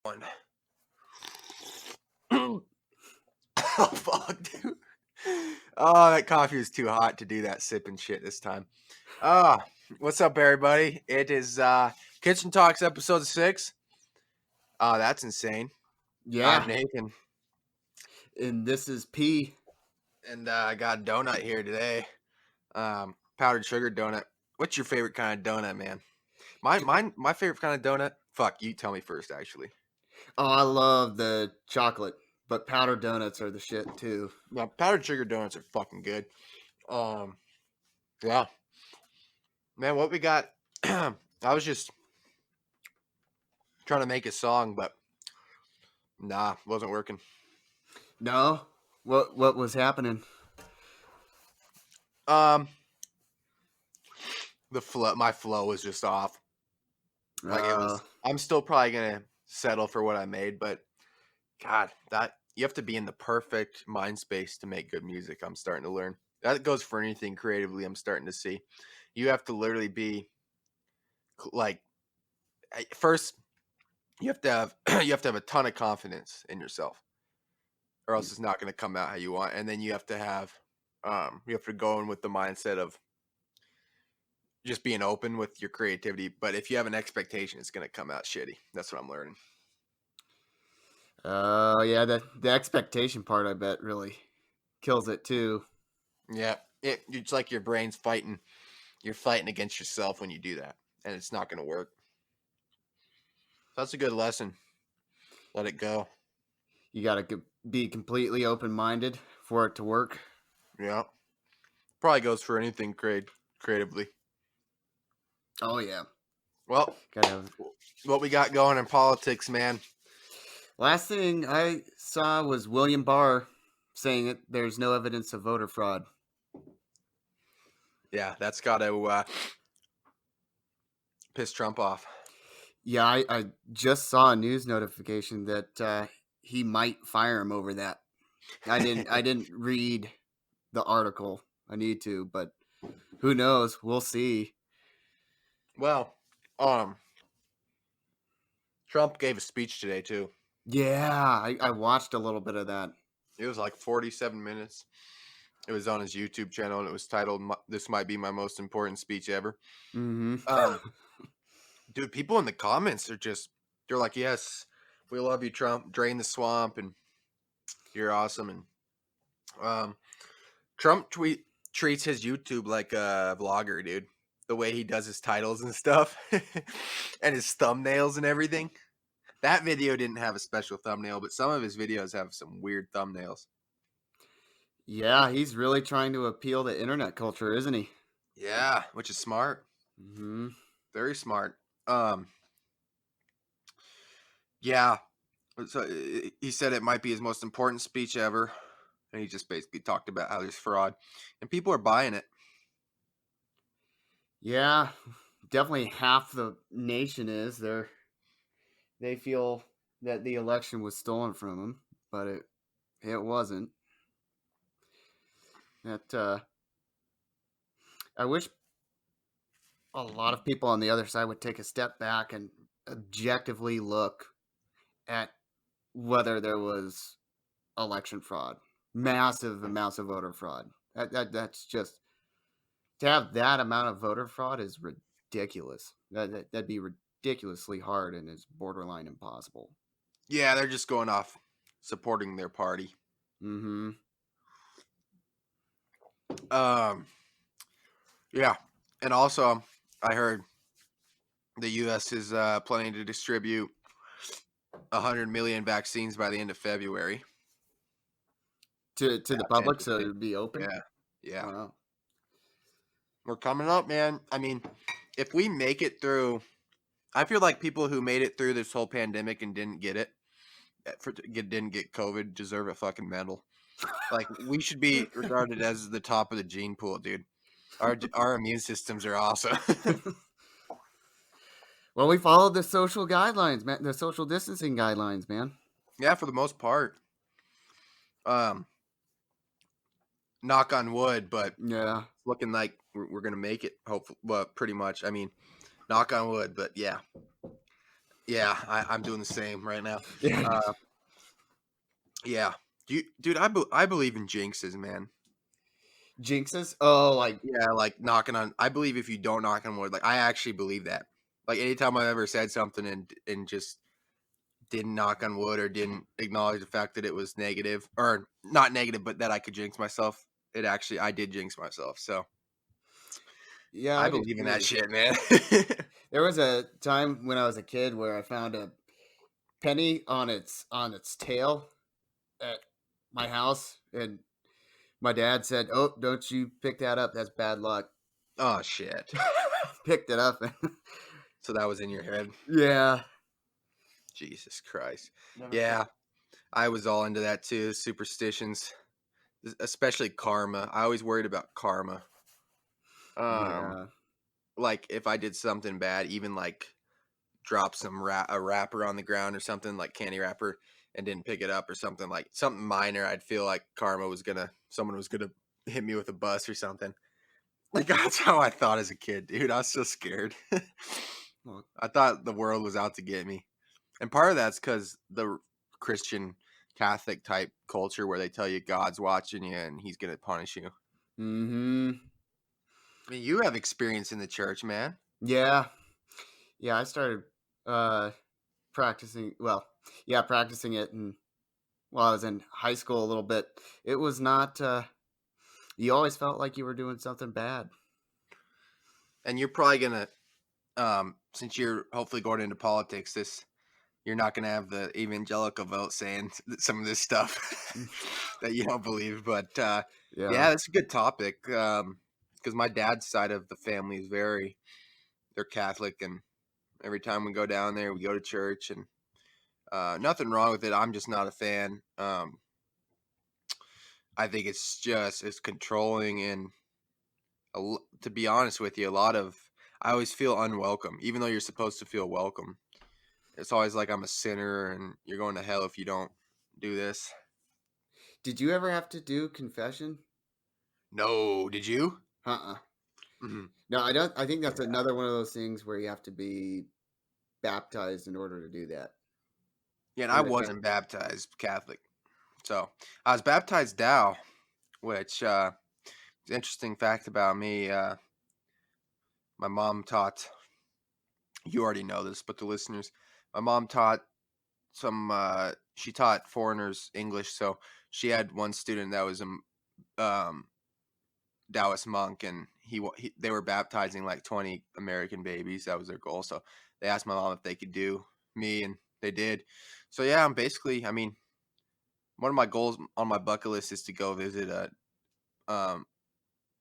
One. Oh fuck, dude. Oh, that coffee is too hot to do that sipping shit this time. Ah, what's up, everybody? It is Kitchen Talks episode 6. Oh, that's insane. Yeah, I'm Nathan, and this is P. and I got a donut here today. Powdered sugar donut. What's your favorite kind of donut, man? My favorite kind of donut. Fuck, you tell me first, actually. Oh, I love the chocolate, but powdered donuts are the shit too. Yeah, powdered sugar donuts are fucking good. Yeah, man. What we got? I was just trying to make a song, but nah, wasn't working. No, what was happening? Um, my flow was just off. Like it Uh, was. I'm still probably gonna settle for what I made, but God, that you have to be in the perfect mind space to make good music. I'm starting to learn. That goes for anything creatively. I'm starting to see. You have to literally be like first. You have to have you have to have a ton of confidence in yourself, or else it's not going to come out how you want. And then you have to have you have to go in with the mindset of just being open with your creativity. But if you have an expectation, it's going to come out shitty. That's what I'm learning. yeah, the expectation part, I bet, really kills it too. Yeah, it's like your brain's fighting. You're fighting against yourself when you do that, and it's not going to work. So that's a good lesson. Let it go. You got to be completely open-minded for it to work. Yeah, probably goes for anything creatively. Oh yeah, Well, gotta have. what we got going in politics, man? Last thing I saw was William Barr saying that there's no evidence of voter fraud. Yeah, that's got to piss Trump off. Yeah, I just saw a news notification that he might fire him over that. I didn't read the article. I need to, but who knows? We'll see. Well, Trump gave a speech today too. Yeah, I watched a little bit of that. It was like 47 minutes. It was on his YouTube channel, and it was titled "This might be my most important speech ever." Mm-hmm. Um, dude, people in the comments are they're like, "Yes, we love you, Trump. Drain the swamp, and you're awesome." And Trump treats his YouTube like a vlogger, dude. The way he does his titles and stuff, and his thumbnails and everything. That video didn't have a special thumbnail, but some of his videos have some weird thumbnails. Yeah, he's really trying to appeal to internet culture, isn't he? Yeah, which is smart. Mm-hmm. Very smart. Yeah. So he said it might be his most important speech ever, and he just basically talked about how there's fraud, and people are buying it. Yeah, definitely half the nation is. They feel that the election was stolen from them, but it wasn't. That I wish a lot of people on the other side would take a step back and objectively look at whether there was election fraud, massive amounts of voter fraud. That's just to have that amount of voter fraud is ridiculous. That'd be ridiculously hard and is borderline impossible. Yeah, they're just going off supporting their party. Mm-hmm. Yeah, and also I heard the U.S. is planning to distribute 100 million vaccines by the end of February. To the That's public, so interesting. it'd be open. Yeah, yeah. Wow. We're coming up, man. I mean, if we make it through, I feel like people who made it through this whole pandemic and didn't get it, didn't get COVID, deserve a fucking medal. Like we should be regarded as the top of the gene pool, dude. Our immune systems are awesome. Well, we followed the social guidelines, man. The social distancing guidelines, man. Yeah, for the most part. Um, knock on wood, but Yeah. looking like we're gonna make it. Hopefully, well, pretty much. I mean, knock on wood, but yeah. Yeah, I'm doing the same right now. Yeah. Uh, yeah. Dude, I believe in jinxes, man. Jinxes? Oh, like Yeah, like knocking on. I believe if you don't knock on wood, like I actually believe that. Like anytime I've ever said something and just didn't knock on wood or didn't acknowledge the fact that it was negative or not negative, but that I could jinx myself, it actually I did jinx myself. So yeah, I I do believe in that too. shit, man. There was a time when I was a kid where I found a penny on its tail at my house, and my dad said, "Oh, don't you pick that up? That's bad luck." Oh shit. Picked it up, and So that was in your head. yeah, Jesus Christ. never Yeah, forget. I was all into that too. Superstitions, especially karma. I always worried about karma. Um, Yeah, like if I did something bad, even like drop a wrapper on the ground or something like candy wrapper and didn't pick it up or something like something minor, I'd feel like someone was gonna hit me with a bus or something. Like that's how I thought as a kid, dude. I was so scared. well, I thought the world was out to get me. And part of that's because the Christian Catholic type culture where they tell you God's watching you and he's going to punish you. mm-hmm. I mean, you have experience in the church, man. Yeah, yeah. I started uh practicing. Well, yeah, practicing it, and while I was in high school a little bit, it was not. You always felt like you were doing something bad. And you're probably going to, since you're hopefully going into politics, you're not going to have the evangelical vote saying some of this stuff that you don't believe. But Yeah. yeah, that's a good topic because my dad's side of the family is they're Catholic. And every time we go down there, we go to church and nothing wrong with it. I'm just not a fan. I think it's controlling and to be honest with you, I always feel unwelcome, even though you're supposed to feel welcome. It's always like I'm a sinner and you're going to hell if you don't do this. Did you ever have to do confession? No, did you? Uh-uh. Mhm. No, I don't. I think that's Yeah, another one of those things where you have to be baptized in order to do that. yeah. And I Or they can't. wasn't baptized Catholic, so I was baptized Dow, which is an interesting fact about me. My mom taught. You already know this, but the listeners, my mom taught she taught foreigners English, so she had one student that was a Taoist monk, and they were baptizing like 20 American babies. That was their goal. So they asked my mom if they could do me, and they did. So yeah, I mean, one of my goals on my bucket list is to go visit a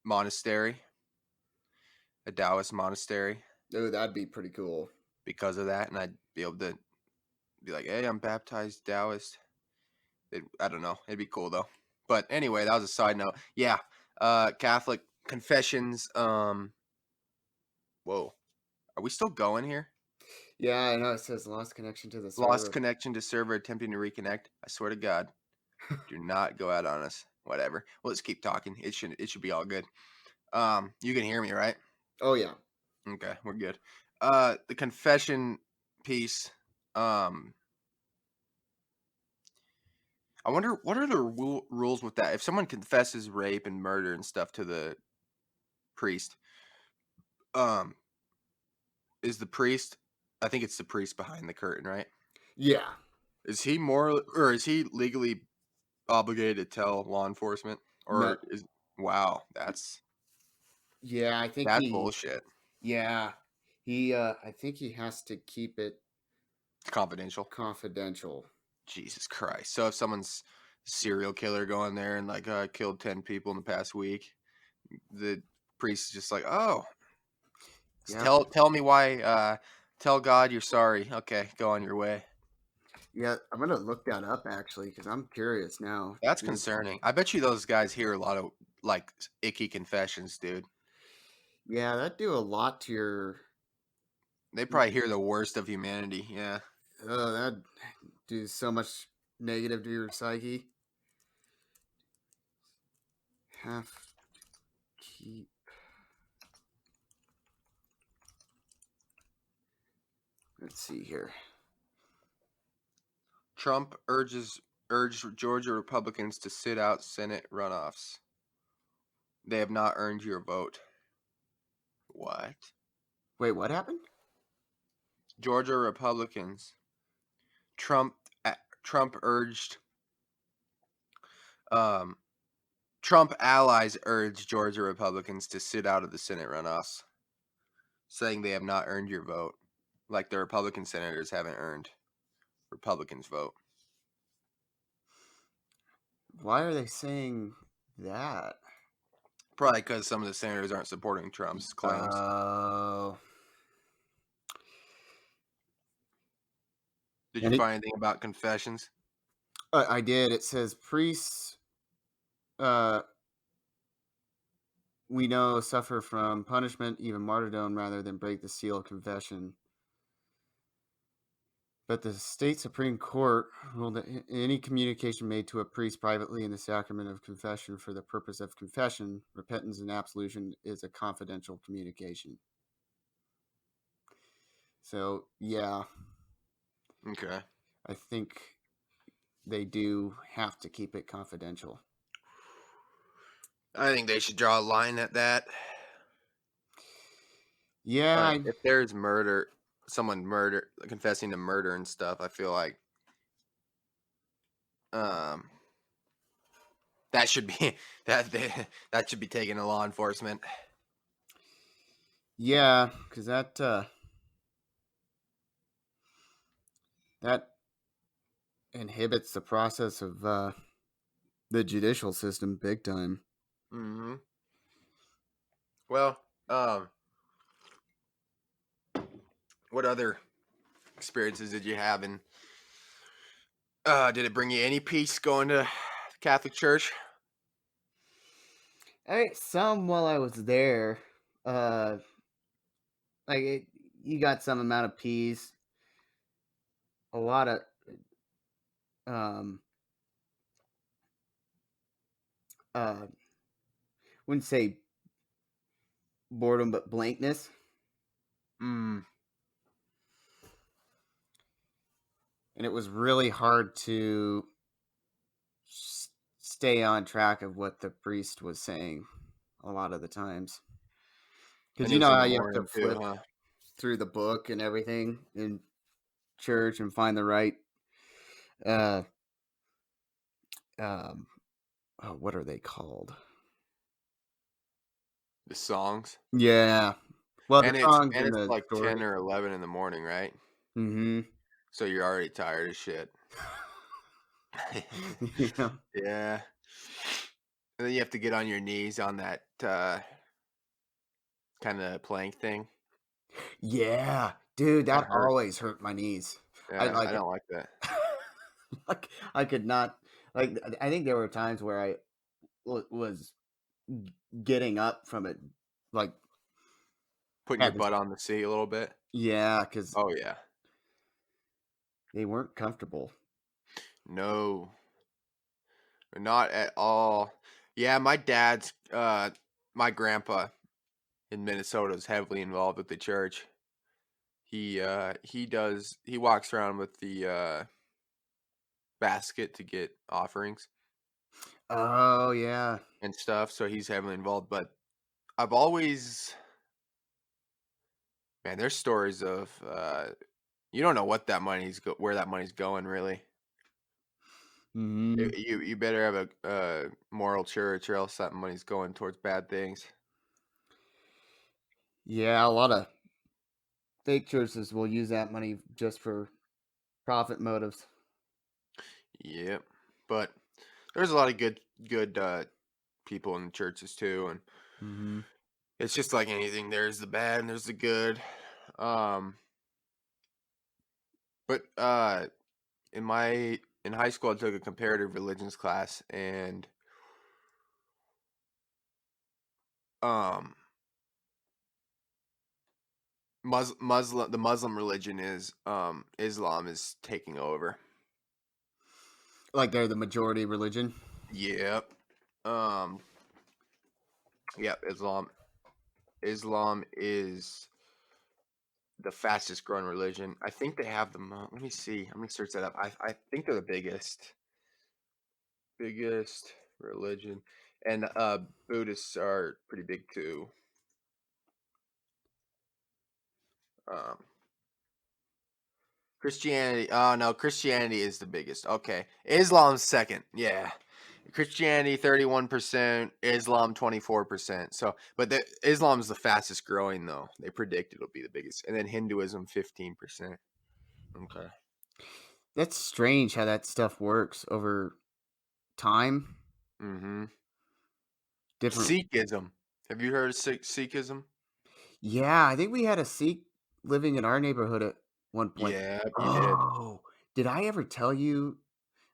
monastery, a Taoist monastery, Oh, that'd be pretty cool. because of that, and I'd be able to be like, hey, I'm baptized Taoist. I don't know. It'd be cool though. But anyway, that was a side note. Yeah. Catholic confessions. Whoa. Are we still going here? Yeah, I know it says lost connection to the Lost server. connection to server attempting to reconnect. I swear to God, do not go out on us. Whatever. Well, let's keep talking. It should be all good. You can hear me, right? Oh yeah. Okay, we're good. The confession piece. Um, I wonder what are the rules with that. If someone confesses rape and murder and stuff to the priest, um, is the priest I think it's the priest behind the curtain, right? Yeah. Is he legally obligated to tell law enforcement? No. Or is wow, Yeah, I think that's he. bullshit. Yeah, he. I think he has to keep it It's confidential. confidential. Jesus Christ. So if someone's serial killer going there and like killed 10 people in the past week, the priest is just like, "Oh, Yeah. tell me why tell God you're sorry. Okay, go on your way." Yeah, I'm gonna look that up actually because I'm curious now. That's Dude. concerning. I bet you those guys hear a lot of like icky confessions, dude. Yeah, that do a lot to your. They probably hear the worst of humanity. Yeah. Oh, that do so much negative to your psyche. Have to keep. Let's see here. Trump urged Georgia Republicans to sit out Senate runoffs. They have not earned your vote. What? Wait, what happened? Georgia Republicans. Trump Trump urged um Trump allies urged Georgia Republicans to sit out of the Senate runoffs, saying they have not earned your vote, like the Republican senators haven't earned Republicans' vote. Why are they saying that? Probably because some of the senators aren't supporting Trump's claims. Oh. Did you And find anything about confessions? I did. It says priests, uh, we know, suffer from punishment, even martyrdom, rather than break the seal of confession. But the state Supreme Court ruled that any communication made to a priest privately in the sacrament of confession for the purpose of confession, repentance, and absolution is a confidential communication. So, yeah, Okay. I think they do have to keep it confidential. I think they should draw a line at that. Yeah, If there's murder, someone confessing to murder and stuff, I feel like um that should be that should be taken to law enforcement. yeah, because that inhibits the process of the judicial system big time. Mm-hmm. Well, what other experiences did you have, and did it bring you any peace going to Catholic Church? I ate some while I was there. Uh, like you got some amount of peas, a lot of um, wouldn't say boredom, but blankness, Mm. and it was really hard to stay on track of what the priest was saying a lot of the times. Because And it you was know in how the you have to morning too, flip huh? through the book and everything in church and find the right uh um oh, what are they called? The songs, Yeah. Well, the and it's songs and and it's the like story. 10 or 11 in the morning, right? Mm-hmm. So you're already tired as shit. Yeah. Yeah. And then you have to get on your knees on that kind of plank thing. Yeah. Dude, That that hurts. always hurt my knees. I Yeah, I like don't like that. like I could not like I think there were times where I was getting up from it like Putting your had this butt on the seat a little bit. yeah, cuz Oh yeah. they weren't comfortable. No, not at all. Yeah, my grandpa in Minnesota is heavily involved with the church. He walks around with the basket to get offerings Oh, yeah. and stuff, so he's heavily involved, but I've always man, there's stories of you don't know what where that money's going really. Mhm. You better have a moral church or else that money's going towards bad things. Yeah, a lot of fake churches will use that money just for profit motives. Yep. But there's a lot of good people in the churches too, and Mhm. it's just like anything. There's the bad and there's the good. Um, but in high school, I took a comparative religions class, and um, the Muslim religion is Islam is taking over. Like they're the majority religion. Yep. Um, yep. Islam is the fastest growing religion. I think they have the let me see. I'm gonna search that up. I think they're the biggest religion, and Buddhists are pretty big too. Um, Christianity. Oh no, Christianity is the biggest. Okay, Islam's second. Yeah, Christianity 31%, Islam 24%. So, but Islam's the fastest growing though. They predict it'll be the biggest, and then Hinduism 15%. Okay. That's strange how that stuff works over time. Mm-hmm. Different. Sikhism. Have you heard of Sikhism? Yeah, I think we had a Sikh living in our neighborhood at one point. Yeah, you did. Oh, did I ever tell you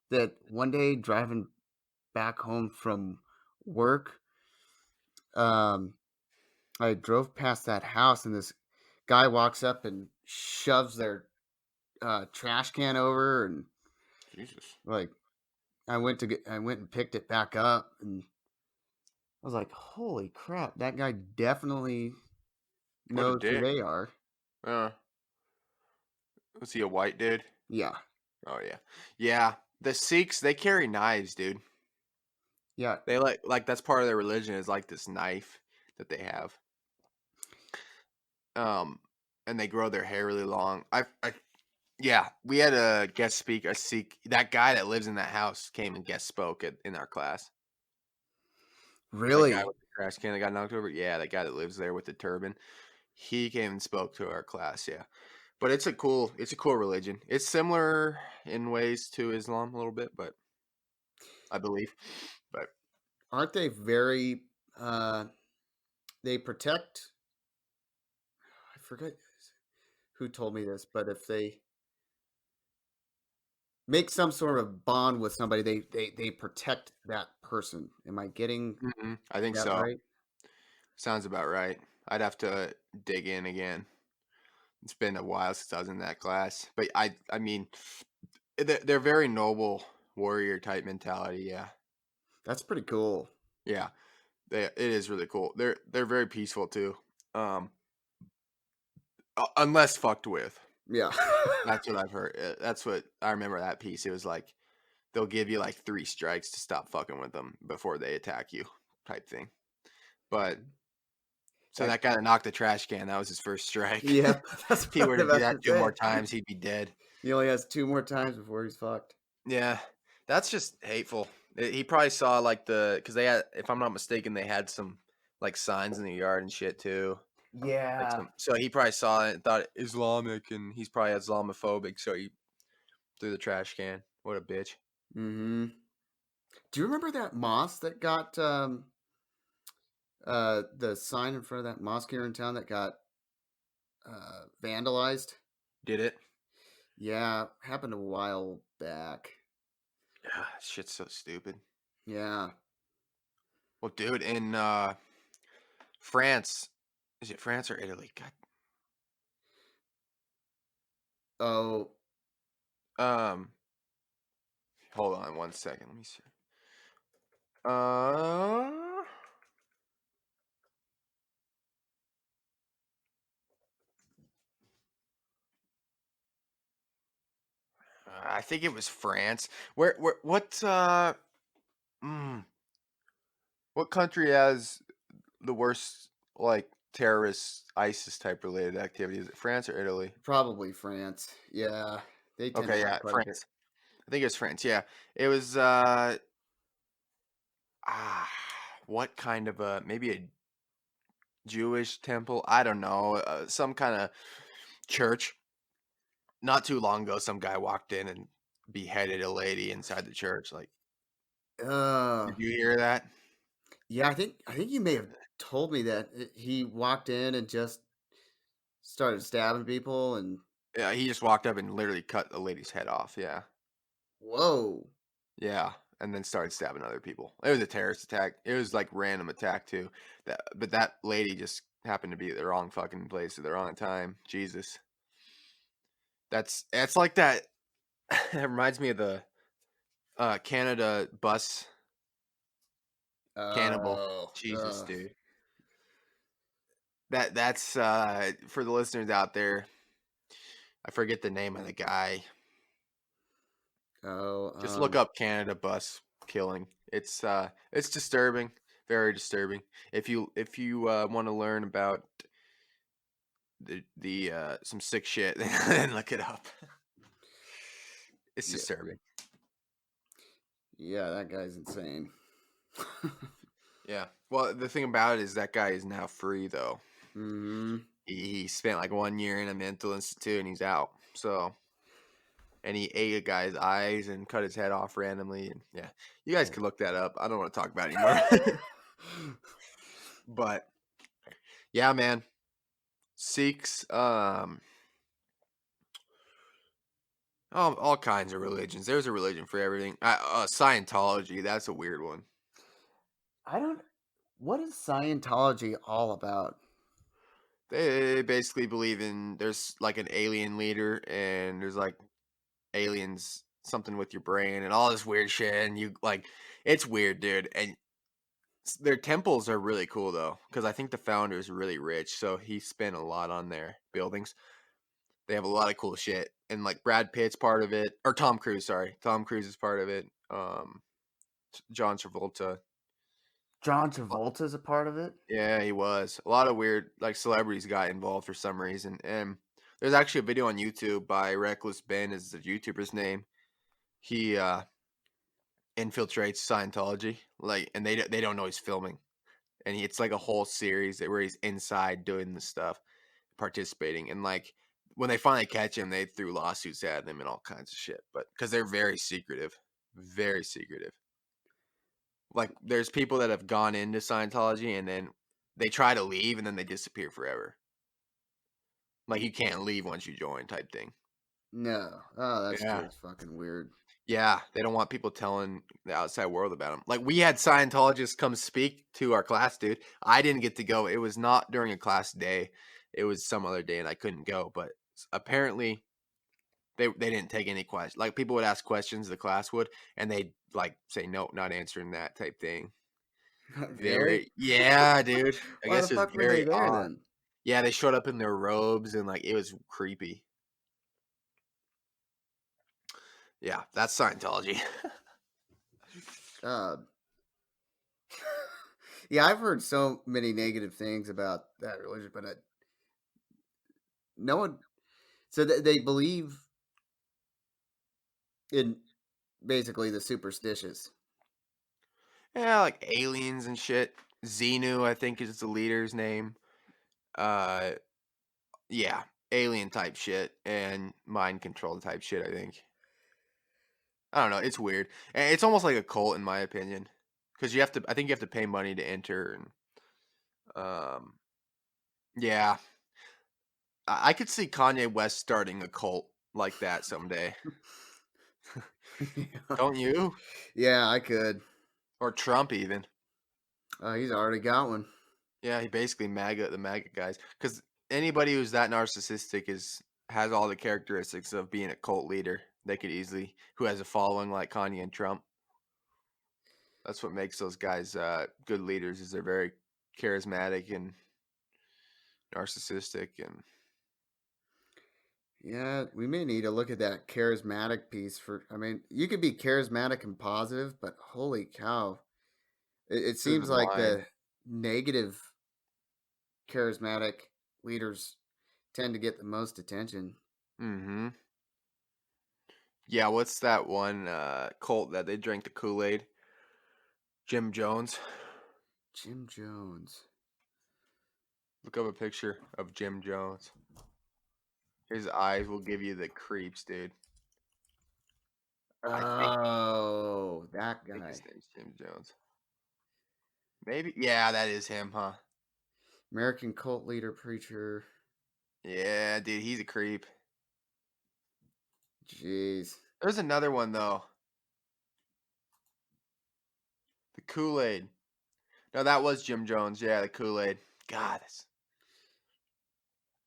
that one day driving back home from work, um, I drove past that house and this guy walks up and shoves their trash can over and Jesus. like I went and picked it back up and I was like, "Holy crap, that guy definitely What a knows who dick. they are." Uh, was he a white dude? Yeah. Oh yeah. Yeah. The Sikhs, they carry knives, dude. Yeah. They like that's part of their religion is like this knife that they have. Um, and they grow their hair really long. Yeah, we had a guest speak a Sikh. That guy that lives in that house came and guest spoke in our class. That guy Really? with the trash can that got knocked over. Yeah, that guy that lives there with the turban. He came and spoke to our class. Yeah, but it's a cool religion. It's similar in ways to Islam a little bit, but I believe. But Aren't they very uh they protect I forget who told me this, but if they make some sort of bond with somebody, they protect that person. Am I getting I think that so. right? Sounds about right. I'd have to dig in again. It's been a while since I was in that class, but I mean, they're very noble warrior type mentality. Yeah, That's pretty cool. yeah, it is really cool. They're very peaceful too. Um, unless fucked with. Yeah. That's what I've heard. That's what I remember that piece. It was like they'll give you like 3 strikes to stop fucking with them before they attack you, type thing. But so That that guy that knocked the trash can, that was his first strike. yeah, that's If he what were I'm to do about that to two more say. times, he'd be dead. He only has 2 more times before he's fucked. Yeah, that's just hateful. He probably saw like because they had, if I'm not mistaken, they had some like signs in the yard and shit too. Like Yeah. so he probably saw it and thought Islamic, and he's probably Islamophobic, so he threw the trash can. What a bitch. Mhm. Do you remember that mosque that got the sign in front of that mosque here in town that got vandalized? Did it? Yeah, happened a while back. Yeah, shit's so stupid. Yeah. Well, dude, in France, is it France or Italy? God, Oh, um, hold on 1 second. Let me see. Uh, I think it was France. Mm, what country has the worst like terrorist ISIS type related activity? Is it France or Italy? probably France. Yeah, they tend to Okay, have yeah, quite a bit. France. I think it's France. Yeah, it was. Ah, what kind of a maybe a Jewish temple? I don't know. Some kind of church. Not too long ago, some guy walked in and beheaded a lady inside the church. Like, Uh, did you hear that? yeah, I think you may have told me that he walked in and just started stabbing people and Yeah, he just walked up and literally cut the lady's head off. Yeah, whoa. yeah, and then started stabbing other people. It was a terrorist attack. It was like random attack too. But that lady just happened to be at the wrong fucking place at the wrong time. Jesus, that's like that. It reminds me of the Canada bus cannibal. Oh, Jesus, dude. That's for the listeners out there. I forget the name of the guy. Oh, Just look up Canada bus killing. It's disturbing, very disturbing. If you want to learn about the some sick shit, then look it up. It's yeah, disturbing. yeah, that guy's insane. Yeah. Well, the thing about it is that guy is now free though. Hmm. He spent like 1 year in a mental institute and he's out. So, and he ate a guy's eyes and cut his head off randomly. And yeah, you guys Oh. can look that up. I don't want to talk about it anymore. But yeah, man, Sikhs, all kinds of religions. There's a religion for everything. Scientology, that's a weird one. I don't. What is Scientology all about? They basically believe in there's like an alien leader and there's like aliens something with your brain and all this weird shit and you like it's weird, dude. And their temples are really cool though because I think the founder is really rich, so he spent a lot on their buildings. They have a lot of cool shit, and like Brad Pitt's part of it, or Tom Cruise. Sorry, Tom Cruise is part of it. John Travolta. John Travolta's a part of it. Yeah, he was. A lot of weird like celebrities got involved for some reason. And there's actually a video on YouTube by Reckless Ben is the YouTuber's name. He infiltrates Scientology, like, and they don't know he's filming, and it's like a whole series where he's inside doing the stuff, participating, and like when they finally catch him, they threw lawsuits at him and all kinds of shit. But because they're very secretive, very secretive. Like there's people that have gone into Scientology and then they try to leave and then they disappear forever. Like you can't leave once you join, type thing. No. Oh, that's Yeah. just fucking weird. Yeah, they don't want people telling the outside world about them. Like we had Scientologists come speak to our class, dude. I didn't get to go. It was not during a class day. It was some other day, and I couldn't go. But apparently, they didn't take any questions. Like people would ask questions, the class would, and they'd like say no, not answering that type thing. Really? Very, yeah, dude. I Why the guess it was fuck were they very there odd. then? Yeah, they showed up in their robes, and like it was creepy. Yeah, that's Scientology. Uh, yeah, I've heard so many negative things about that religion, but no one. So they believe in basically the superstitious. Yeah, like aliens and shit. Xenu, I think is the leader's name. Uh, yeah, alien type shit and mind control type shit. I think. I don't know. It's weird. And it's almost like a cult in my opinion, because you have to. I think you have to pay money to enter. And yeah, I could see Kanye West starting a cult like that someday. Yeah. Don't you? Yeah, I could. Or Trump even. He's already got one. Yeah, he basically the MAGA guys. Because anybody who's that narcissistic has all the characteristics of being a cult leader. They could easily who has a following like Kanye and Trump. That's what makes those guys good leaders. Is they're very charismatic and narcissistic and Yeah, we may need to look at that charismatic piece for. I mean, you could be charismatic and positive, but holy cow, it who's seems been like lying. the negative charismatic leaders tend to get the most attention. Mm-hmm. Yeah, what's that one cult that they drank the Kool-Aid? Jim Jones. Jim Jones. Look up a picture of Jim Jones. His eyes will give you the creeps, dude. I think Oh, that I think guy. his name's Jim Jones. Maybe. Yeah, that is him, huh? American cult leader preacher. Yeah, dude, he's a creep. Jeez. There's another one though. The Kool-Aid. No, that was Jim Jones. Yeah, the Kool-Aid. God,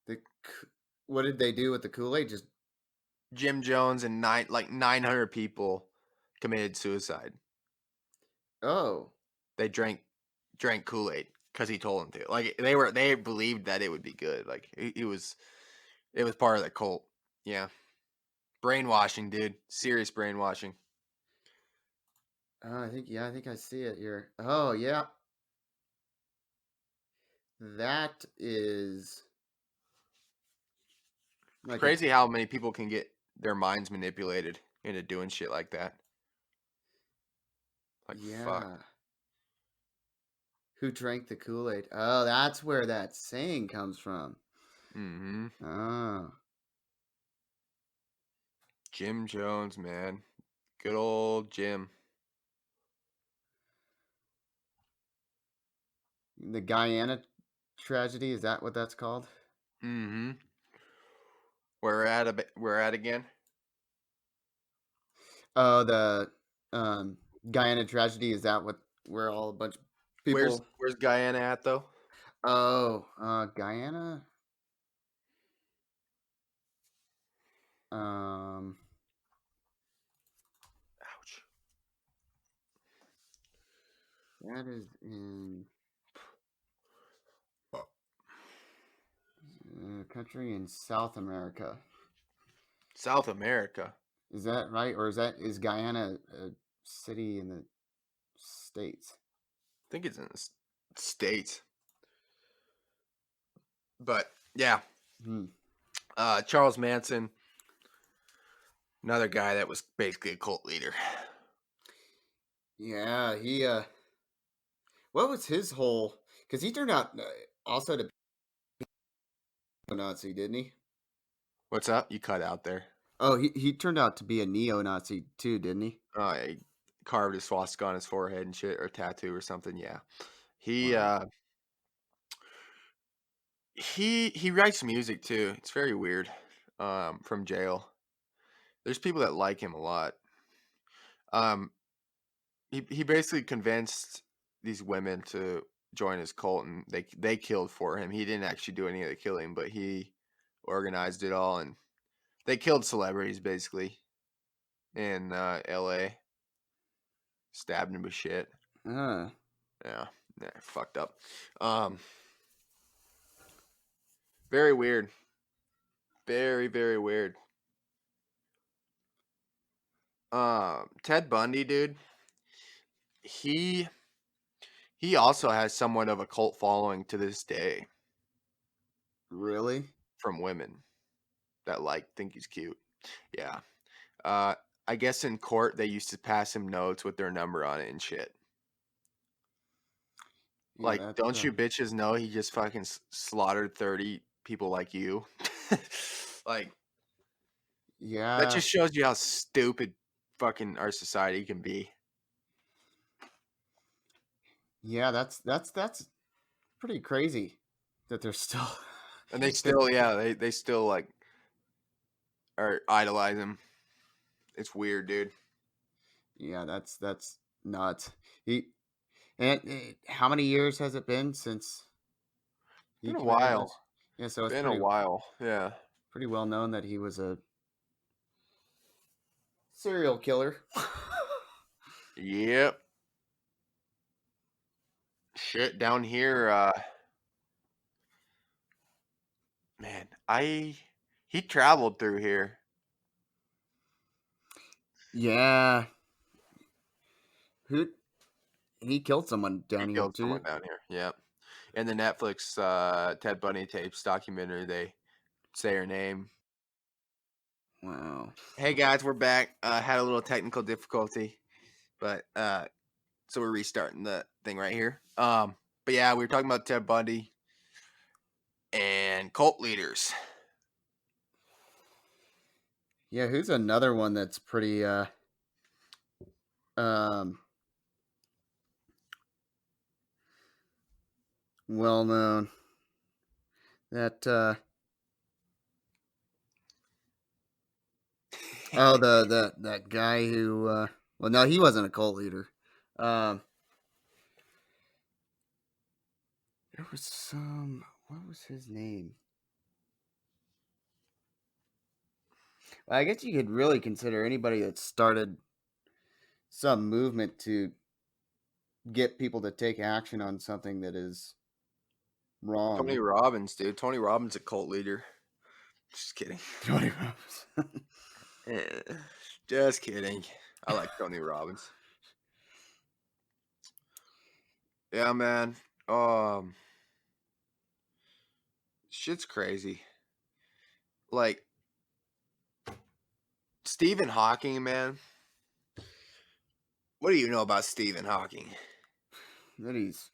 The K- what did they do with the Kool-Aid? Just Jim Jones and 900 people committed suicide. oh. They drank Kool-Aid because he told them to. Like they believed that it would be good. Like it was part of the cult. Yeah. Brainwashing, dude. Serious brainwashing. Oh, I think I see it here. Oh, yeah. That is It's like a crazy how many people can get their minds manipulated into doing shit like that. Like, fuck. yeah. Who drank the Kool-Aid? Oh, that's where that saying comes from. Mm-hmm. Oh, Jim Jones, man. Good old Jim. the Guyana tragedy, is that what that's called? Mm-hmm. We're at again. Oh, the Guyana tragedy, is that what where all a bunch of people Where's Guyana at though? Oh, Guyana? Um, Ouch. that is in a country in South America. South America. Is that right? Or is Guyana a city in the States? I think it's in the States. But yeah, Hmm. Charles Manson, another guy that was basically a cult leader. Yeah, what was his whole? Because he turned out also to be a Nazi, didn't he? What's up? You cut out there. Oh, he turned out to be a neo-Nazi too, didn't he? He carved his swastika on his forehead and shit, or a tattoo or something. Yeah, he Wow. uh, he writes music too. It's very weird. From jail. There's people that like him a lot. Um, he basically convinced these women to join his cult, and they killed for him. He didn't actually do any of the killing, but he organized it all, and they killed celebrities basically in L.A. Stabbed him with shit. Uh, Yeah, yeah, fucked up. Um, very weird. Very very weird. Ted Bundy, dude. He he also has somewhat of a cult following to this day really? from women that think he's cute. Yeah. Uh, I guess in court they used to pass him notes with their number on it and shit. Yeah, Like, that's don't you bitches know he just fucking slaughtered 30 people like you? Like, that yeah, just shows you how stupid fucking our society can be. yeah. That's pretty crazy that they're still And they that. still, yeah, they still are idolize him. It's weird, dude. Yeah, that's nuts. He and how many years has it been since he Been a committed while. this? Yeah, so it's Been a while. Yeah. pretty well known that he was a serial killer. Yep. Shit down here, man, he traveled through here. Yeah, who he killed someone He down here killed someone too. down here. Yep. In the Netflix Ted Bundy tapes documentary, they say her name. Wow. Hey guys, we're back. Had a little technical difficulty, but so we're restarting the thing right here. But yeah, we were talking about Ted Bundy and cult leaders. Yeah, who's another one that's pretty um well known? That oh the that guy who well no he wasn't a cult leader. Um there was some what was his name? Well, I guess you could really consider anybody that started some movement to get people to take action on something that is Tony wrong. Robbins, dude. Tony Robbins, a cult leader. Just kidding. Tony Robbins. Eh, Just kidding. I like Tony Robbins. Yeah, man. Um, Shit's crazy. Like Stephen Hawking, man. What do you know about Stephen Hawking? That he's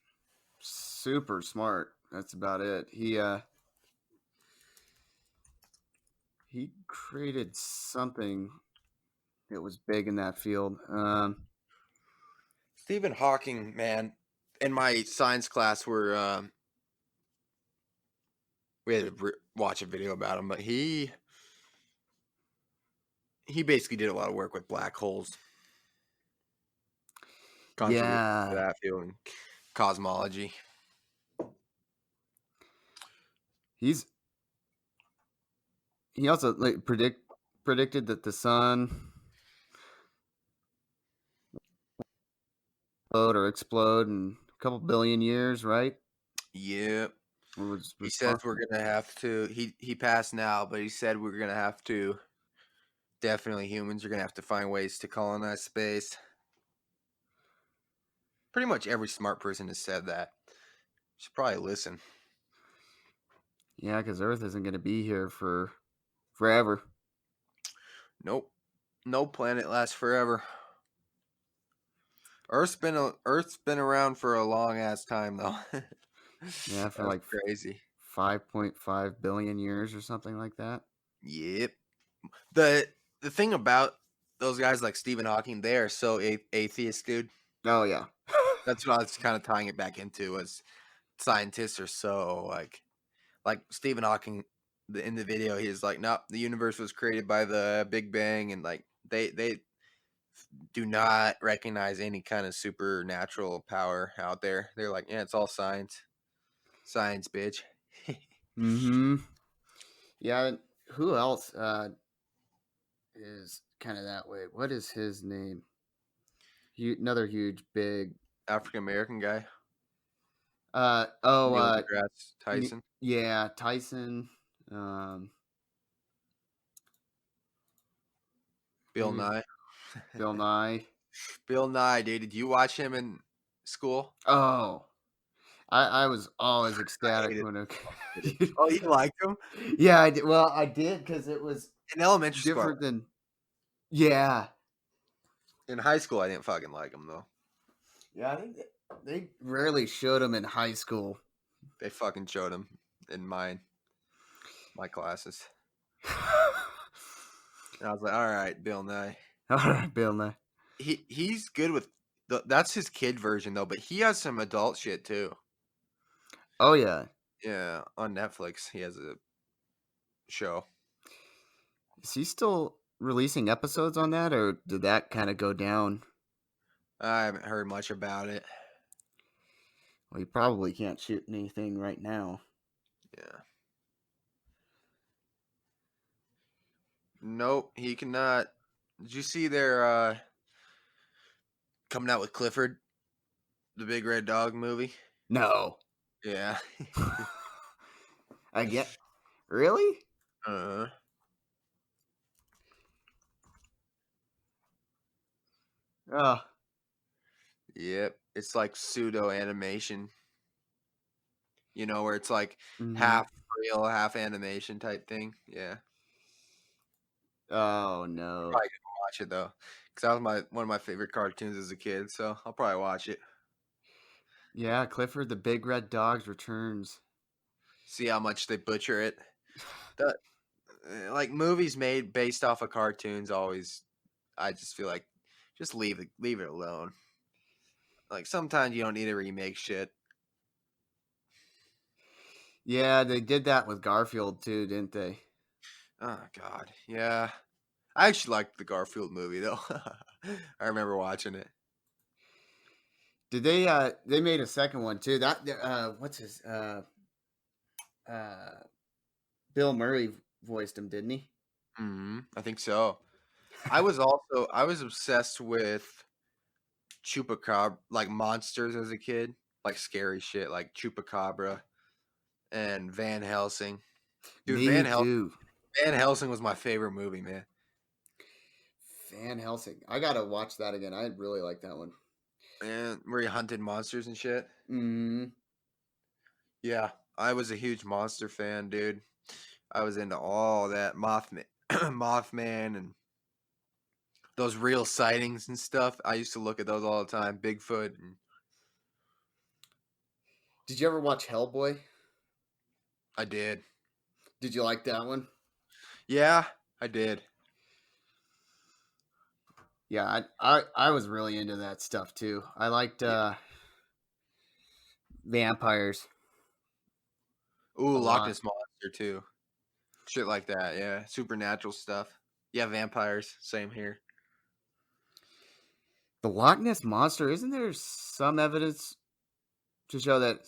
super smart. That's about it. He created something that was big in that field. Stephen Hawking, man. In my science class, we had to watch a video about him, but he basically did a lot of work with black holes, contributed to Yeah, that field and cosmology. he's he also like predicted that the sun would explode in a couple billion years, right? Yep. Or was He says we're responsible. gonna have to. He passed now, but he said we're gonna have to. Definitely, humans are gonna have to find ways to colonize space. Pretty much every smart person has said that. Should probably listen. Yeah, because Earth isn't going to be here for forever. Nope. No planet lasts forever. Earth's been around for a long ass time though. Yeah, for That's like crazy. 5.5 billion years or something like that. Yep. The the thing about those guys like Stephen Hawking, they are so atheist, dude. Oh yeah. That's what I was kind of tying it back into. Was scientists are so like Stephen Hawking. In the video, he is like, "No, the universe was created by the Big Bang," and like they do not recognize any kind of supernatural power out there. They're like, "Yeah, it's all science, science, bitch." Mm-hmm. Yeah. Who else is kind of that way? What is his name? Another huge, big. African American guy, Oh. Neil deGrasse Tyson, Yeah, Tyson. Um. Bill Who's Nye. Bill Nye? Bill Nye, dude. Did you watch him in school? Oh, I was always I ecstatic hated when it. Oh, you liked him Yeah, I did. Well, I did because it was in elementary school. different than. Yeah. In high school, I didn't fucking like him though. Yeah, I think they rarely showed him in high school. They fucking showed him in my classes, and I was like, "All right, Bill Nye." All right, Bill Nye. He's good with that's his kid version though, but he has some adult shit too. Oh yeah. Yeah, on Netflix, he has a show. Is he still releasing episodes on that, or did that kind of go down? I haven't heard much about it. Well, he probably can't shoot anything right now. Yeah. Nope, he cannot. Did you see their coming out with Clifford, the Big Red Dog movie? No. Yeah. I get. Really? uh, Oh. yep. It's like pseudo animation, where it's like Hmm. half real, half animation type thing. Yeah. Oh no. Probably gonna watch it though, because that was one of my favorite cartoons as a kid. So I'll probably watch it. Yeah, Clifford the Big Red Dog's returns. See how much they butcher it. The like movies made based off of cartoons always. I just feel like just leave it alone. Like sometimes you don't need to remake shit. Yeah, they did that with Garfield too, didn't they? Oh God, yeah. I actually liked the Garfield movie though. I remember watching it. Did they made a second one too. That what's his uh Bill Murray voiced him, didn't he? I think so. I was obsessed with chupacabra, like monsters as a kid, like scary shit, like chupacabra and Van Helsing. Dude, Me Van Helsing too. Van Helsing was my favorite movie, man. Van Helsing. I gotta watch that again. I really like that one. And where he hunted monsters and shit. Mm. Yeah, I was a huge monster fan, dude. I was into all that Mothman, Mothman, and those real sightings and stuff. I used to look at those all the time. Bigfoot. And Did you ever watch Hellboy? I did. Did you like that one? Yeah, I did. Yeah, I was really into that stuff too. I liked Yeah. vampires Ooh, a Loch lot. Ness monster too. Shit like that. Yeah, supernatural stuff. Yeah, vampires. Same here. The Loch Ness monster. Isn't there some evidence to show that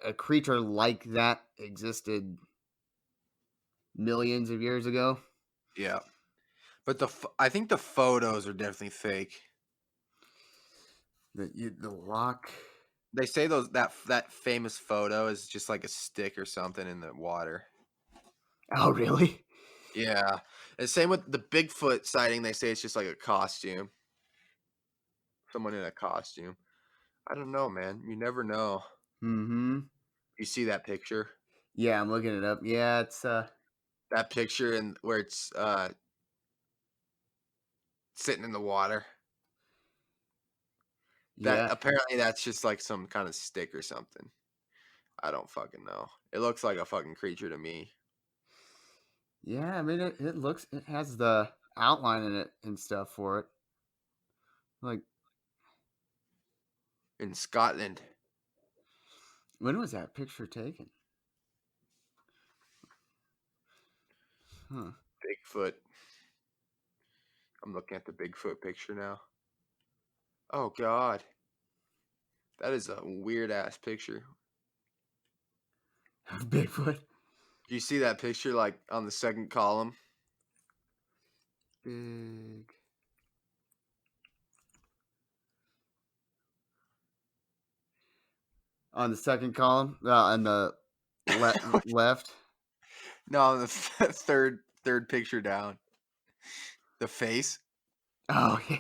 a creature like that existed millions of years ago? Yeah, but I think the photos are definitely fake. The Loch. They say that famous photo is just like a stick or something in the water. Oh, really? Yeah. And same with the Bigfoot sighting, they say it's just like a costume. Someone in a costume. I don't know, man. You never know. Mm-hmm. You see that picture? Yeah, I'm looking it up. Yeah, it's That picture and where it's sitting in the water. That yeah. apparently that's just like some kind of stick or something. I don't fucking know. It looks like a fucking creature to me. Yeah, I mean it has the outline in it and stuff for it. Like, In Scotland. when was that picture taken? Huh. Bigfoot. I'm looking at the Bigfoot picture now. Oh god. That is a weird ass picture. Bigfoot. Do you see that picture like on the second column? Big on the second column, on the left. No, the third picture down. The face, Oh yeah.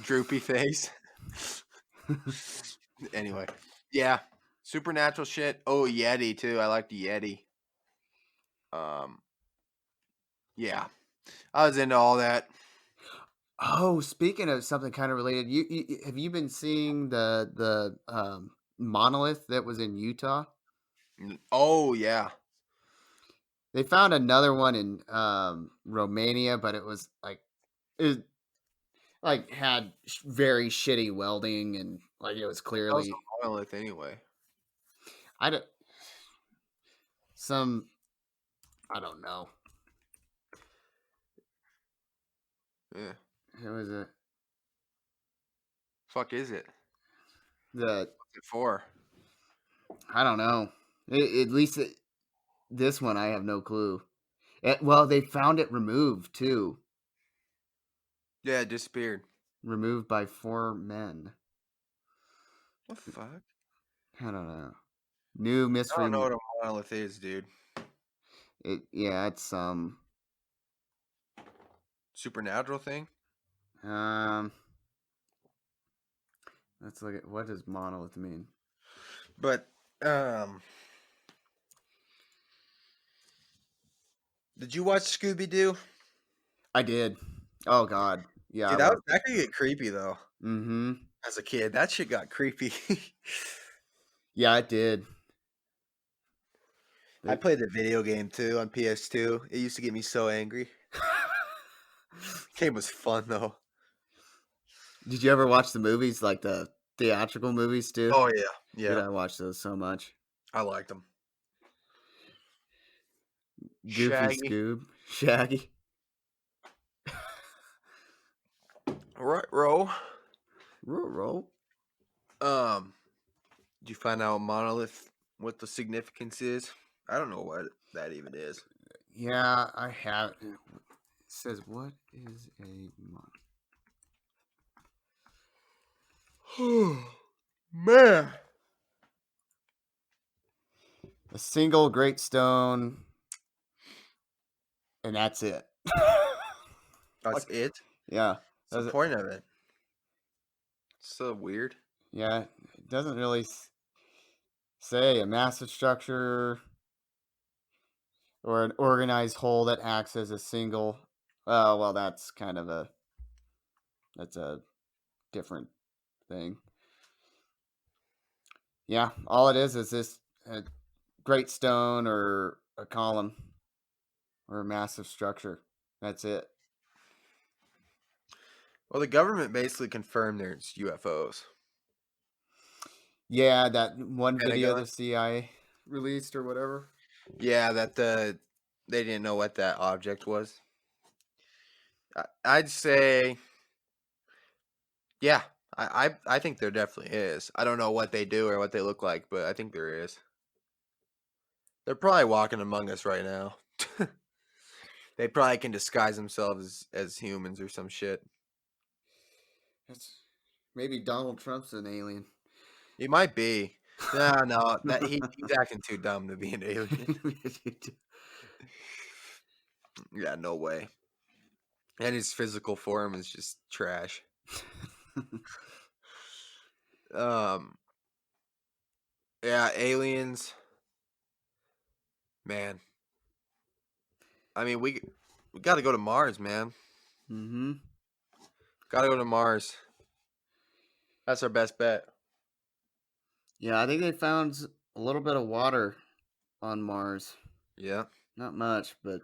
droopy face. Anyway, yeah, supernatural shit. Oh, Yeti too. I like the Yeti. Um, yeah, I was into all that. Oh, speaking of something kind of related, have you been seeing the monolith that was in Utah? Oh yeah, They found another one in Romania, but it was it had very shitty welding and like it was that was clearly a monolith anyway. I don't some I don't know. Yeah, It was a fuck is it? the What's it for? I don't know. At least this one I have no clue. Well, they found it removed too, Yeah, it disappeared. removed by 4 men. What the fuck? I don't know. New I mystery. don't know what a monolith is, dude. Yeah, it's Supernatural thing. um. Let's look at what does monolith mean. But um, did you watch Scooby Doo? I did. Oh God, yeah, I Dude, watched it. that could get creepy though. Mm-hmm. As a kid, that shit got creepy. Yeah, it did. I They, played the video game too on PS2. It used to get me so angry. Game was fun though. did you ever watch the movies, like the theatrical movies too? Oh yeah, Dude, yeah. I watched those so much. I liked them. Goofy Shaggy, Scoob, Shaggy. right, row. Roll. Um, did you find out monolith what the significance is? I don't know what that even is. Yeah, I have. It says what is a Man, a single great stone and that's it. That's Like, it? yeah, What's the that's it. point of it? So weird. Yeah, it doesn't really say a massive structure or an organized whole that acts as a single. Oh, well, that's a different thing. Yeah, all it is this great stone or a column or a massive structure. That's it. Well, the government basically confirmed there's UFOs. Yeah, that one video Pentagon? the CIA released or whatever. Yeah, that they didn't know what that object was. I'd say, yeah, I think there definitely is. I don't know what they do or what they look like, but I think there is. They're probably walking among us right now. They probably can disguise themselves as humans or some shit. That's maybe Donald Trump's an alien. He might be. No, no, that he's acting too dumb to be an alien. Yeah, no way. And his physical form is just trash. Um, yeah, aliens, man. I mean, we got to go to Mars, man. Mm-hmm. Got to go to Mars. That's our best bet. Yeah, I think they found a little bit of water on Mars. Yeah, Not much, but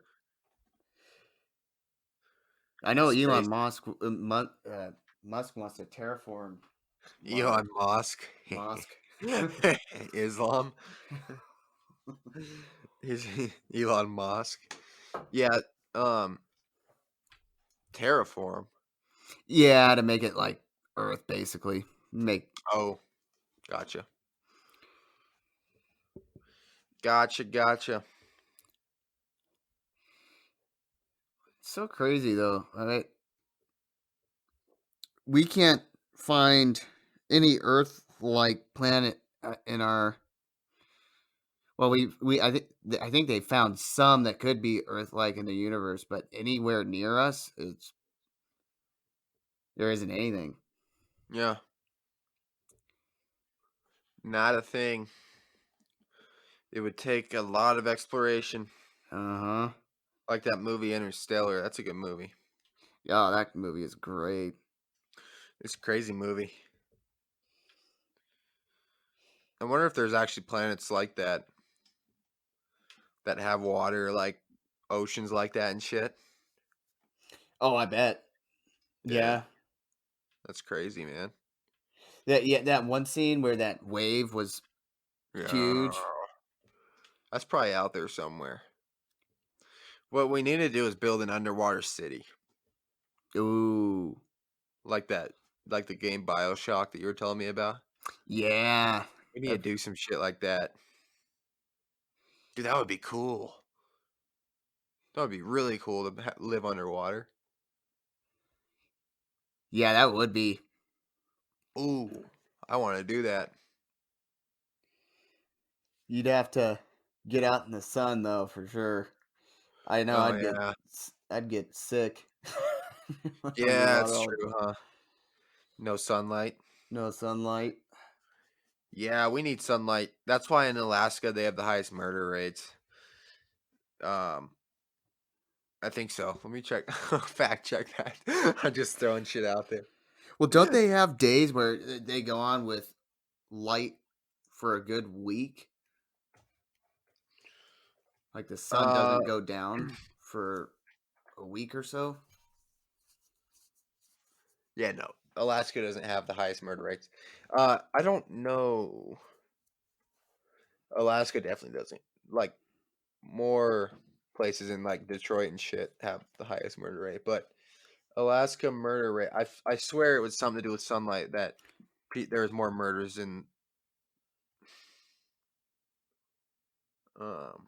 I know Elon space. Musk wants to terraform Mars. Elon Musk, Musk. Islam. He's Elon Musk. Yeah. Um, terraform. Yeah, to make it like Earth, basically. Make Oh, gotcha. Gotcha. Gotcha. so crazy though. We can't find any Earth-like planet in our. Well, I think they found some that could be Earth-like in the universe, but anywhere near us, there isn't anything. Yeah. Not a thing. It would take a lot of exploration. Uh huh. Like that movie Interstellar. That's a good movie. Yeah, that movie is great. It's a crazy movie. I wonder if there's actually planets like that have water, like oceans like that and shit. Oh, I bet. Yeah, Yeah. that's crazy, man. That one scene where that wave was Yeah, huge. that's probably out there somewhere. What we need to do is build an underwater city, Ooh. like that, like the game BioShock that you were telling me about. Yeah. We need to That- do some shit like that, dude. That would be cool. That would be really cool to live underwater. yeah, that would be. Ooh, I want to do that. You'd have to get out in the sun though, for sure. I know Oh yeah, I'd get sick. yeah, Underwater that's all the true, huh? No sunlight. no sunlight. Yeah, we need sunlight. That's why in Alaska they have the highest murder rates. Um, I think so. Let me check. Fact check that. I'm just throwing shit out there. Well, don't they have days where they go on with light for a good week? Like the sun Uh, doesn't go down for a week or so? yeah, no. Alaska doesn't have the highest murder rates. I don't know. Alaska definitely doesn't. Like more places in like Detroit and shit have the highest murder rate, but Alaska murder rate. I swear it was something to do with sunlight that there was more murders in um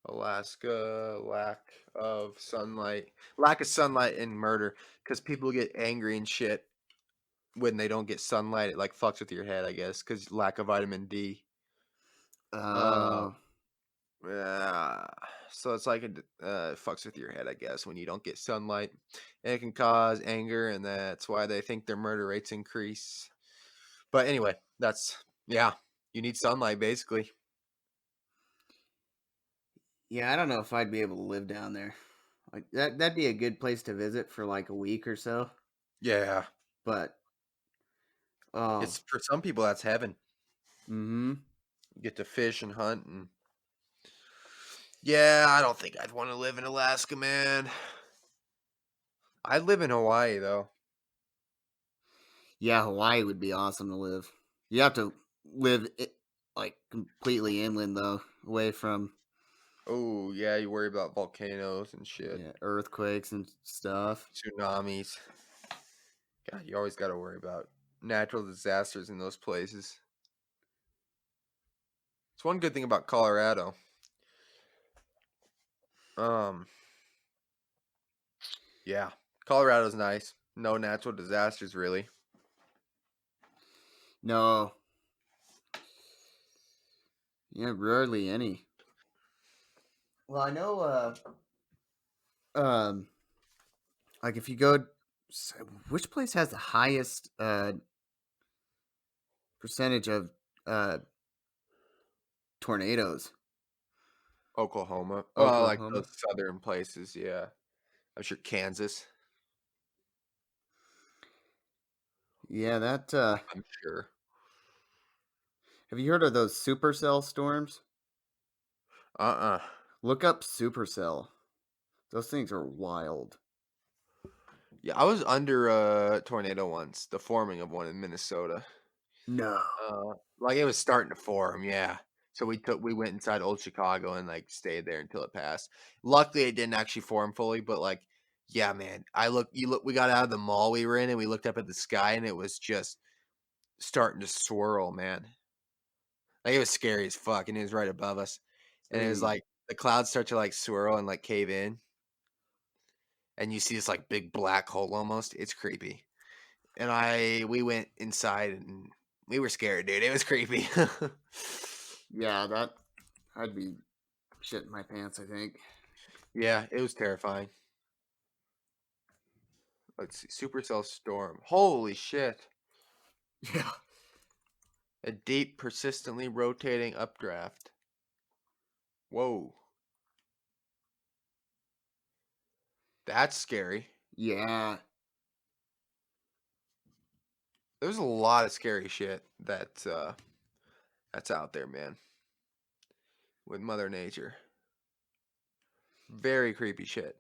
Alaska, lack of sunlight and murder, because people get angry and shit when they don't get sunlight. It like fucks with your head, I guess, because lack of vitamin D. Um, Oh, yeah. So it's like it fucks with your head, I guess, when you don't get sunlight. And it can cause anger, and that's why they think their murder rates increase. But anyway, yeah, you need sunlight basically. yeah. I don't know if I'd be able to live down there. Like that'd be a good place to visit for like a week or so. Yeah. But oh, It's for some people that's heaven. mm-hmm. You get to fish and hunt and yeah, I don't think I'd want to live in Alaska, man. I'd live in Hawaii though. Yeah, Hawaii would be awesome to live. You have to like completely inland though, away from Oh, yeah, you worry about volcanoes and shit, yeah earthquakes and stuff. tsunamis. God, you always got to worry about natural disasters in those places. It's one good thing about Colorado. Um, yeah, Colorado's nice. No natural disasters really. No, yeah, rarely any. Well, I know. Um, like if you go, which place has the highest percentage of uh tornadoes? Oklahoma. Well, like Oklahoma. those southern places, yeah. I'm sure Kansas. Yeah, that. I'm sure. Have you heard of those supercell storms? Uh-uh. Look up supercell. Those things are wild. Yeah, I was under a tornado once, the forming of one in Minnesota. No. Like it was starting to form, yeah. So we went inside old Chicago and like stayed there until it passed. Luckily it didn't actually form fully, but like yeah, man. We got out of the mall we were in and we looked up at the sky and it was just starting to swirl, man. Like it was scary as fuck and it was right above us. And it was Hey. like the clouds start to like swirl and like cave in and you see this like big black hole almost. It's creepy. And we went inside and we were scared, dude. It was creepy. Yeah, that I'd be shitting my pants, I think. Yeah, it was terrifying. Let's see. Supercell storm. Holy shit. Yeah. A deep, persistently rotating updraft. Whoa. That's scary. Yeah. There's a lot of scary shit that's out there, man. With Mother Nature. Very creepy shit.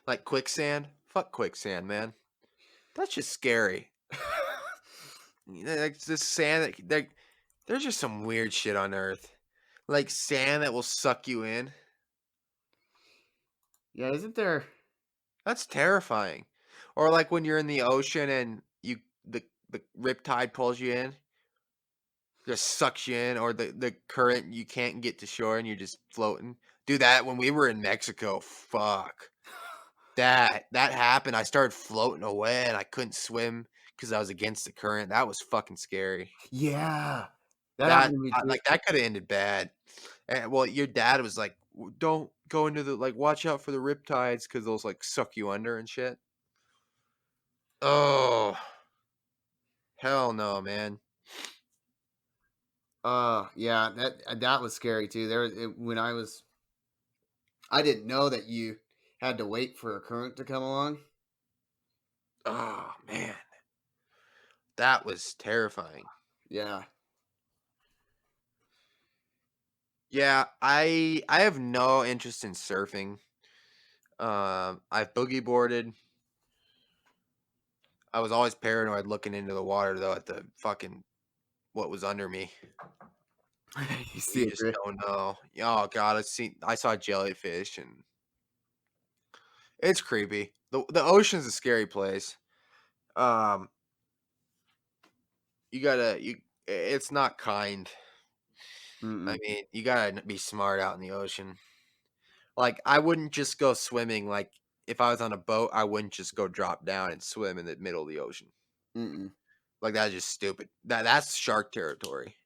Like quicksand. Fuck quicksand, man. That's just scary. Like this sand there's just some weird shit on Earth. Like sand that will suck you in. Yeah, isn't there That's terrifying. Or like when you're in the ocean and the riptide pulls you in, just sucks you in, or the current you can't get to shore and you're just floating. Do that when we were in Mexico. Fuck. That happened. I started floating away and I couldn't swim because I was against the current. That was fucking scary. Yeah. That happened to me too. Like that could have ended bad. And well, your dad was like, Don't go into the like watch out for the riptides because those like suck you under and shit." Oh, hell no, man. Yeah, that was scary too. When I didn't know that you had to wait for a current to come along. Oh, man. That was terrifying. Yeah. Yeah, I have no interest in surfing. I've boogie boarded. I was always paranoid looking into the water though at the fucking what was under me. You see You it, just right? don't know. Oh god, I saw jellyfish and it's creepy. The ocean's a scary place. Um you gotta you it's not kind. I Mm-mm. mean, you gotta be smart out in the ocean. Like, I wouldn't just go swimming, like, if I was on a boat, I wouldn't just go drop down and swim in the middle of the ocean. Mm-mm. Like, that's just stupid. That's shark territory.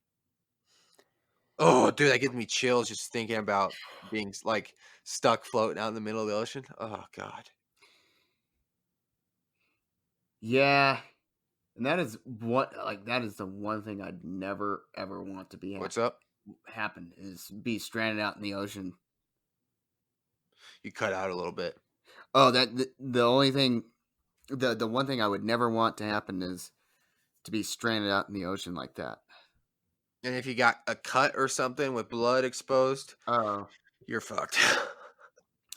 Oh, dude, that gives me chills just thinking about being like stuck floating out in the middle of the ocean. Oh God. Yeah, and that is what like that is the one thing I'd never ever want to be What's up? happen is be stranded out in the ocean. You cut out a little bit. Oh, the only thing the one thing I would never want to happen is to be stranded out in the ocean like that. And if you got a cut or something with blood exposed, Oh, you're fucked.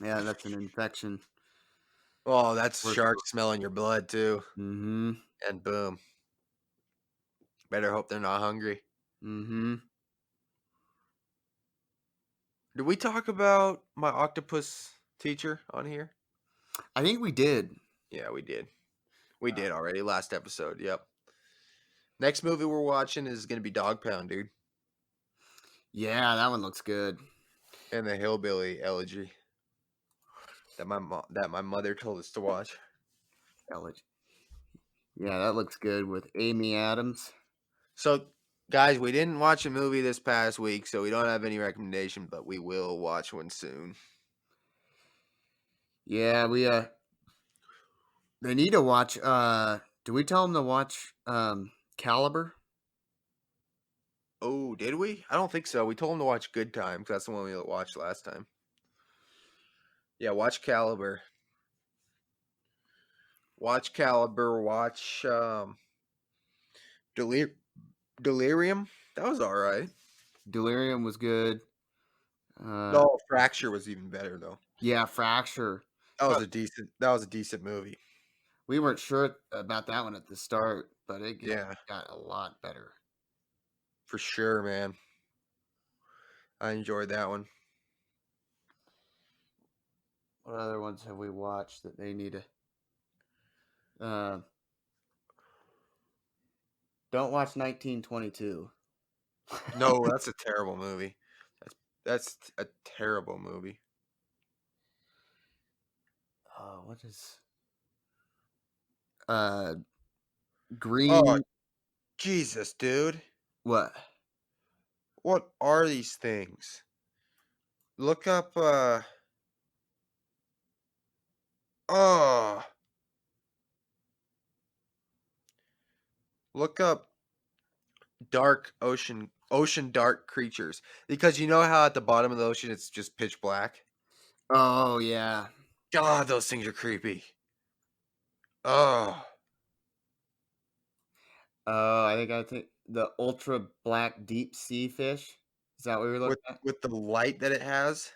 yeah, that's an infection. Oh, that's For shark smelling your blood too. Mhm. And boom. Better hope they're not hungry. Mhm. Did we talk about my octopus teacher on here? I think we did. Yeah, we did. We Uh, did already. Last episode. Yep. Next movie we're watching is going to be Dog Pound, dude. yeah, that one looks good. And the Hillbilly Elegy that my mother told us to watch. Ellie. Yeah, that looks good with Amy Adams. So, guys, we didn't watch a movie this past week, so we don't have any recommendation, but we will watch one soon. Yeah, we they need to watch do we tell them to watch Caliber? Oh, did we? I don't think so. We told him to watch Good Time because that's the one we watched last time. Yeah, watch Caliber. Watch Caliber. Watch Delir- Delirium. That was all right. Delirium was good. No, Fracture was even better though. Yeah, Fracture. That was Uh, a decent. That was a decent movie. we weren't sure about that one at the start, but Yeah, got a lot better. for sure, man. I enjoyed that one. What other ones have we watched that they need to don't watch 1922. No, that's a terrible movie. That's a terrible movie. Oh, what is Oh, Green Jesus, dude. what? What are these things? Look up oh, look up ocean dark creatures because you know how at the bottom of the ocean it's just pitch black? Oh yeah. God, those things are creepy. Oh, Oh, I think the ultra black deep sea fish. Is that what we were looking at? with the light that it has.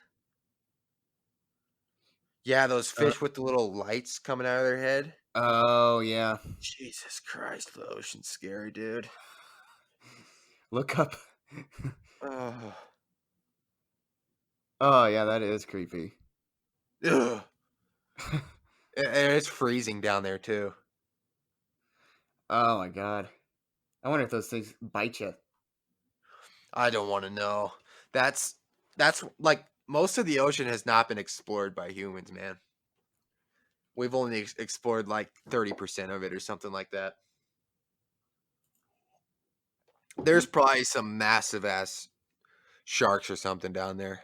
Yeah, those Uh, fish with the little lights coming out of their head. oh yeah. Jesus Christ, the ocean's scary, dude. Look up. Oh, Oh yeah, that is creepy. ugh. And it's freezing down there too. Oh my god. I wonder if those things bite you. I don't want to know. That's that's like most of the ocean has not been explored by humans, man. We've only explored like 30% of it or something like that. There's probably some massive ass sharks or something down there.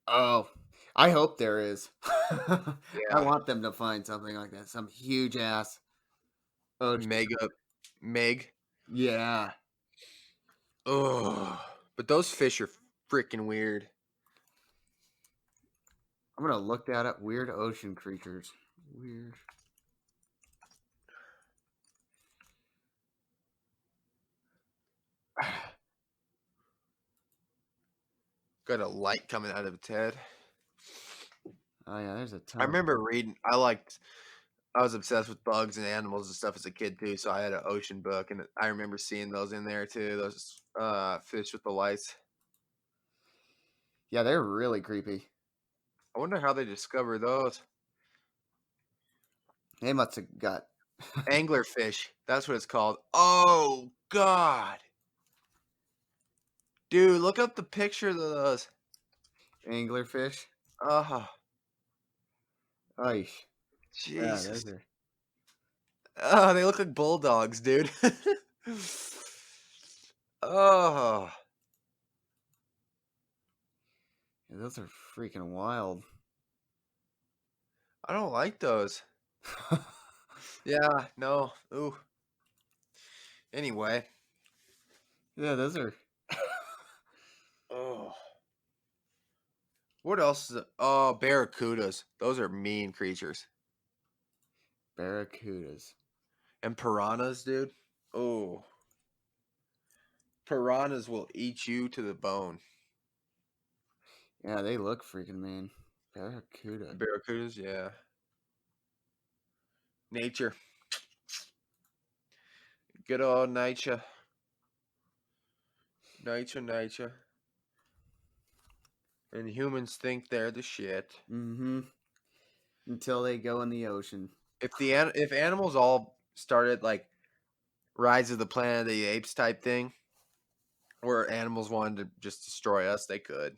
Oh, I hope there is. I Yeah. want them to find something like that. Some huge ass ocean. Mega Meg. Yeah. Oh, but those fish are freaking weird. I'm gonna look that up. Weird ocean creatures. Weird. Got a light coming out of its head. Oh yeah, there's a I ton. remember reading. I was obsessed with bugs and animals and stuff as a kid too. So I had an ocean book, and I remember seeing those in there too. Those fish with the lights. Yeah, they're really creepy. I wonder how they discover those. They must have got Anglerfish. That's what it's called. Oh God, dude, look up the picture of those. anglerfish. Oh, Oh, yeah, Jesus. those are. Oh, they look like bulldogs, dude. Oh. Those are freaking wild. I don't like those. Yeah, no. Ooh. Anyway. Yeah, those are Oh. What else is it? Oh, barracudas. Those are mean creatures. barracudas. And piranhas, dude. Oh. Piranhas will eat you to the bone. Yeah, they look freaking mean. Barracuda. Barracudas, yeah. Nature. Good old nature. Nature. And humans think they're the shit. Mm-hmm. Until they go in the ocean. If animals all started like Rise of the Planet of the Apes type thing, where animals wanted to just destroy us, they could.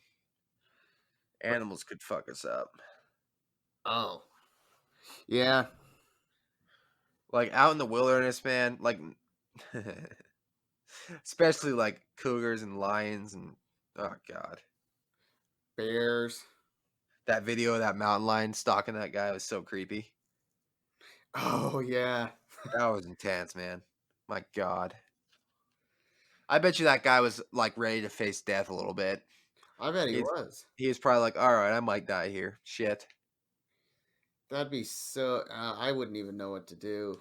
But Animals could fuck us up. oh, yeah. Like out in the wilderness, man, like especially like cougars and lions and oh god. Bears. That video of that mountain lion stalking that guy was so creepy. Oh yeah. That was intense, man. My god. I bet you that guy was like ready to face death a little bit. I bet he He's was. he was probably like, all right, I might die here. Shit. That'd be so. I wouldn't even know what to do.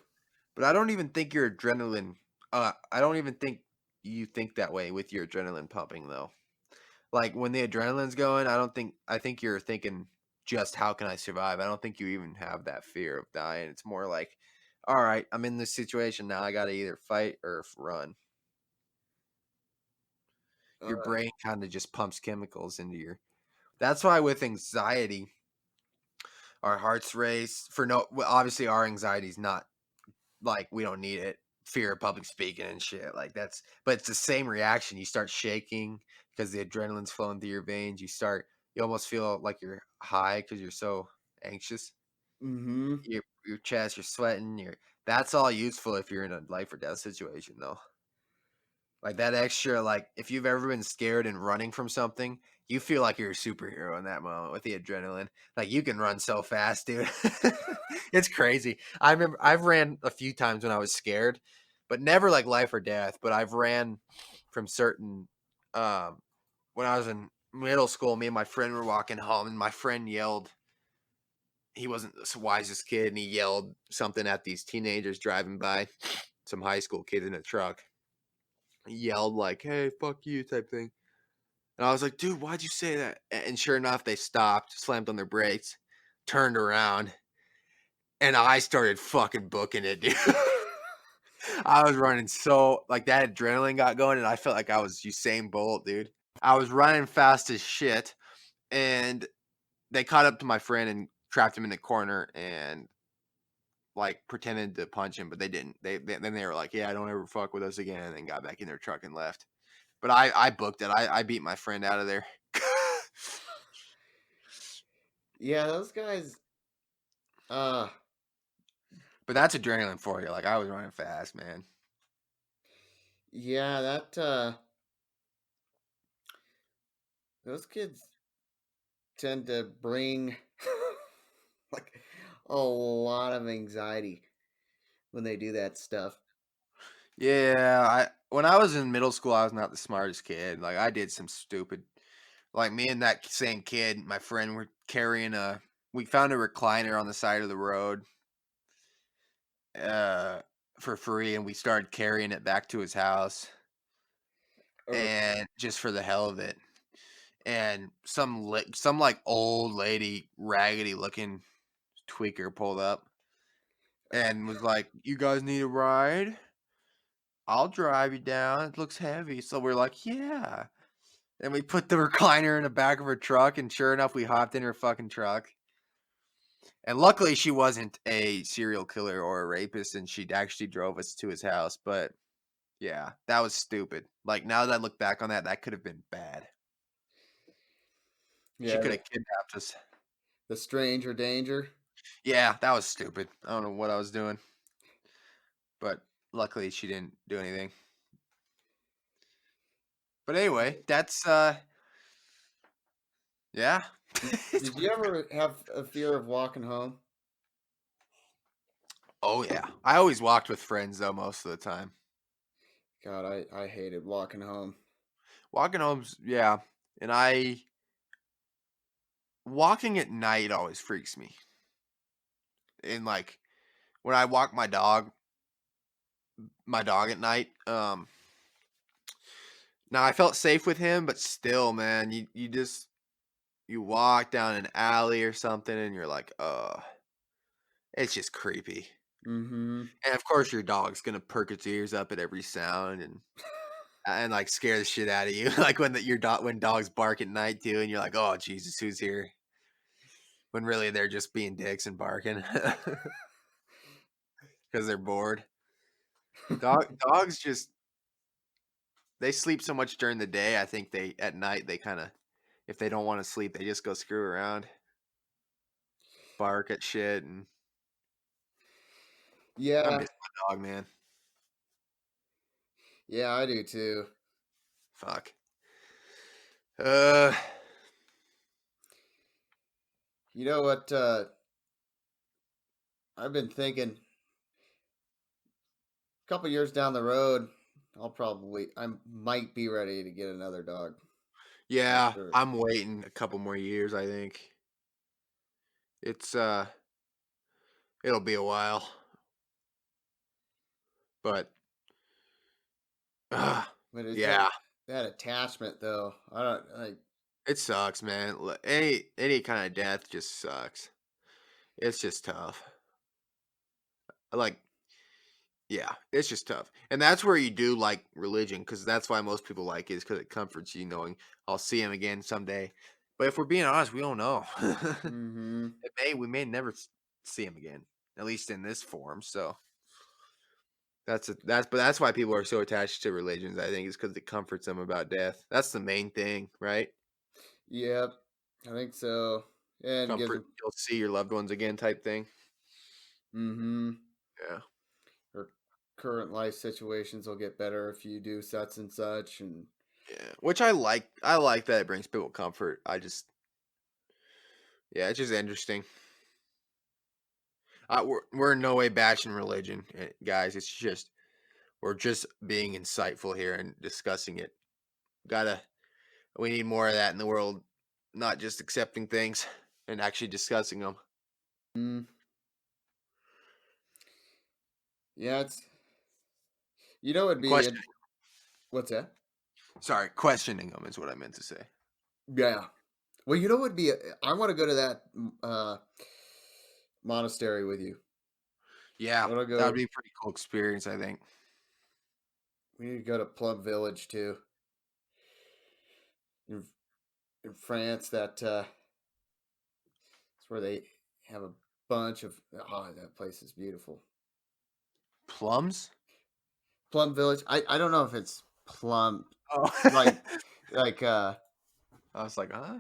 But I don't even think your adrenaline. I don't even think you think that way with your adrenaline pumping though. Like when the adrenaline's going, I don't think. I think you're thinking just how can I survive. I don't think you even have that fear of dying. It's more like, all right, I'm in this situation now. I got to either fight or run. Your Uh, brain kind of just pumps chemicals into your. That's why with anxiety, our hearts race. For no, well, obviously our anxiety is not like we don't need it. Fear of public speaking and shit like that's, but it's the same reaction. You start shaking because the adrenaline's flowing through your veins. You almost feel like you're high because you're so anxious. mm-hmm. Your chest, you're sweating. That's all useful if you're in a life or death situation though. Like that extra, like if you've ever been scared and running from something, you feel like you're a superhero in that moment with the adrenaline. Like you can run so fast, dude. It's crazy. I remember I've ran a few times when I was scared, but never like life or death. But I've ran from certain um when I was in middle school, me and my friend were walking home and my friend yelled, he wasn't the wisest kid, and he yelled something at these teenagers driving by, some high school kids in a truck. He yelled like, "Hey, fuck you," type thing. And I was like, "Dude, why'd you say that?" And sure enough, they stopped, slammed on their brakes, turned around, and I started fucking booking it, dude. I was running so like that adrenaline got going, and I felt like I was Usain Bolt, dude. I was running fast as shit, and they caught up to my friend and trapped him in the corner and like pretended to punch him, but they didn't. Then they were like, "Yeah, don't ever fuck with us again," and then got back in their truck and left. But I booked it. I beat my friend out of there. Yeah, those guys. Uh, But that's adrenaline for you. Like I was running fast, man. yeah, that. Those kids tend to bring like a lot of anxiety when they do that stuff. Yeah, I when I was in middle school, I was not the smartest kid. Like I did some stupid. Like me and that same kid, my friend, were carrying a. We found a recliner on the side of the road, uh, for free, and we started carrying it back to his house, Or and just for the hell of it. And some like old lady, raggedy looking tweaker pulled up and was like, "You guys need a ride? I'll drive you down. It looks heavy." So we're like, "Yeah." And we put the recliner in the back of her truck, and sure enough, we hopped in her fucking truck. And luckily, she wasn't a serial killer or a rapist, and she actually drove us to his house. But yeah, that was stupid. Like now that I look back on that, that could have been bad. She yeah, could have kidnapped us. the stranger danger. Yeah, that was stupid. I don't know what I was doing, but luckily she didn't do anything. But anyway, that's Yeah. It's Did you weird. ever have a fear of walking home? Oh, yeah. I always walked with friends, though, most of the time. God, I hated walking home. Walking home's yeah, and I walking at night always freaks me. And, like, when I walk my dog at night, now I felt safe with him, but still, man, you just you walk down an alley or something and you're like, it's just creepy. Mm-hmm. And, of course, your dog's gonna perk its ears up at every sound and, like, scare the shit out of you, like, when dogs bark at night too, and you're like, "Oh, Jesus, who's here?" When really they're just being dicks and barking because 'cause they're bored. Dogs just they sleep so much during the day, I think they at night, they kinda if they don't wanna sleep, they just go screw around, bark at shit, and I Yeah, miss my dog, man. yeah, I do too. Fuck. Uh, You know what? I've been thinking a couple years down the road, I might be ready to get another dog. Not yeah, sure. I'm waiting a couple more years, I think. It's, it'll be a while, but, uh, But it's yeah, that attachment though. I don't like. it sucks, man. Any kinda death just sucks. It's just tough. Like yeah, it's just tough. And that's where you do like religion, because that's why most people like it, is because it comforts you knowing I'll see him again someday. But if we're being honest, we don't know. Mm-hmm. We may never see him again, at least in this form. So that's why people are so attached to religions. I think is because it comforts them about death. That's the main thing, right? Yep, I think so. And gives Comfort, them. you'll see your loved ones again, type thing. Mm-hmm. Yeah, Or current life situations will get better if you do such and such, and yeah. Which I like. I like that it brings people comfort. Yeah, it's just interesting. We're in no way bashing religion, guys. It's just we're just being insightful here and discussing it. Gotta we need more of that in the world, not just accepting things and actually discussing them. mm, yeah, it's it'd And be what's that? questioning them is what I meant to say. Yeah. Well, would be. I want to go to that monastery with you. I Yeah, want to that would go. be a pretty cool experience. I think. We need to go to Plum Village too in, in France. It's where they have a bunch of. Oh, that place is beautiful. Plums? Plum Village. I don't know if it's plum Oh, like like I was like, huh?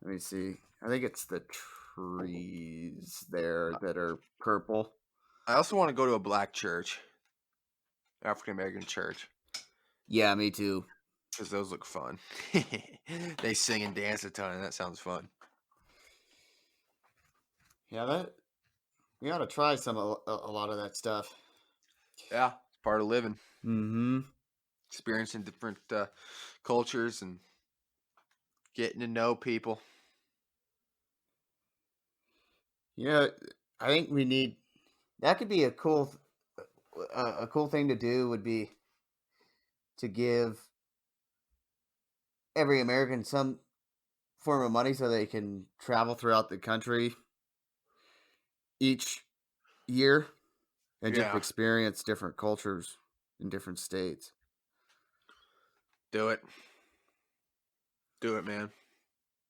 let me see. I think it's the trees there that are purple. I also want to go to a black church, African American church, Yeah, me too. because those look fun. They sing and dance a ton, and that sounds fun. Yeah, that we ought to try a lot of that stuff. Yeah, it's part of living. Mm-hmm. Experiencing different cultures and getting to know people. Yeah, I think we need that could be a cool thing to do would be to give every American some form of money so they can travel throughout the country each year and just Yeah, experience different cultures in different states. do it. Do it, man.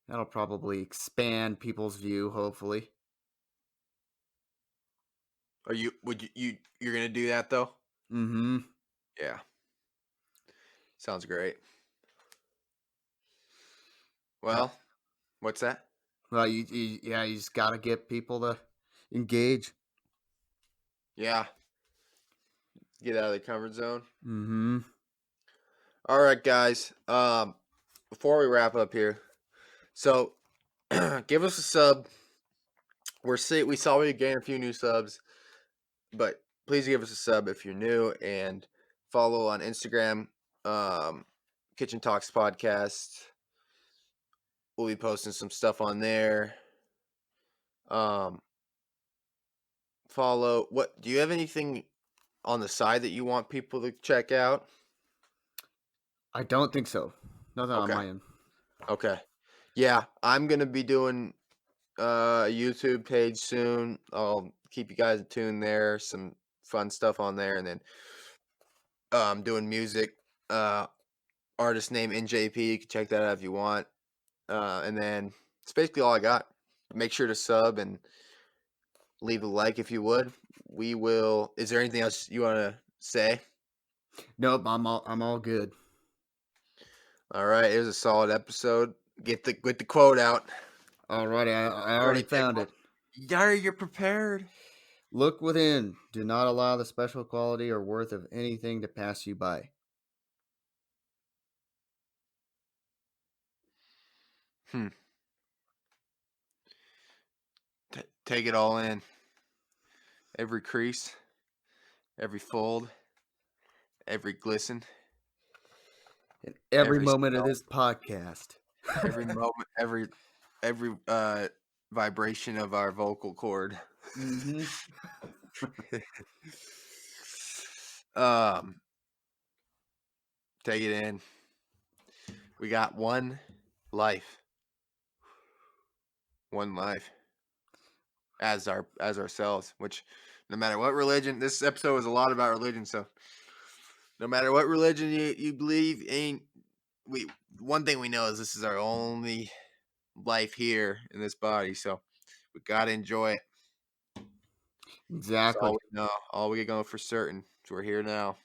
That'll probably expand people's view, hopefully. Are you? Would you're gonna do that though? Mm-hmm. Yeah, sounds great. Uh, Well, what's that? well, yeah, you just got to get people to engage. Yeah, get out of the comfort zone. Mm-hmm. All right, guys. Before we wrap up here, So give us a sub. We saw we gained a few new subs, but please give us a sub if you're new and follow on Instagram, um, Kitchen Talks Podcast. We'll be posting some stuff on there. Um, follow. What do you have anything on the side that you want people to check out? I don't think so. Nothing on Okay. my end. Okay. Yeah, I'm gonna be doing a YouTube page soon. I'll keep you guys tuned there. Some fun stuff on there, and then doing music. Uh, Artist name NJP. You can check that out if you want. And then it's basically all I got. Make sure to sub and leave a like if you would. We will. Is there anything else you want to say? Nope, I'm all good. All right, it was a solid episode. Get the quote out. Alrighty, I Already already picked found one. it. Yeah, you're prepared. Look within. Do not allow the special quality or worth of anything to pass you by. Hmm. Take it all in. Every crease, every fold, every glisten, In every every moment of smell, this podcast. every moment, every vibration of our vocal cord. Mm-hmm. um, take it in. We got life, one life as ourselves. Which, no matter what religion, this episode was a lot about religion. So, no matter what religion you believe, ain't we? One thing we know is this is our only life here in this body. So, we gotta enjoy it. That's all Exactly. we know. All we know for certain. So we're here now.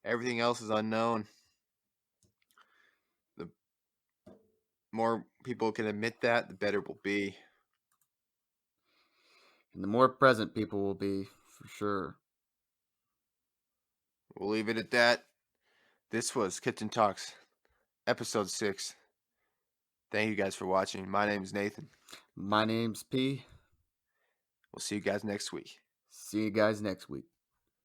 Everything else is unknown. The more people can admit that, the better we'll be. And the more present people will be, for sure. We'll leave it at that. This was Kitchen Talks, episode 6. Thank you guys for watching. My name is Nathan. My name's P. We'll see you guys next week. See you guys next week.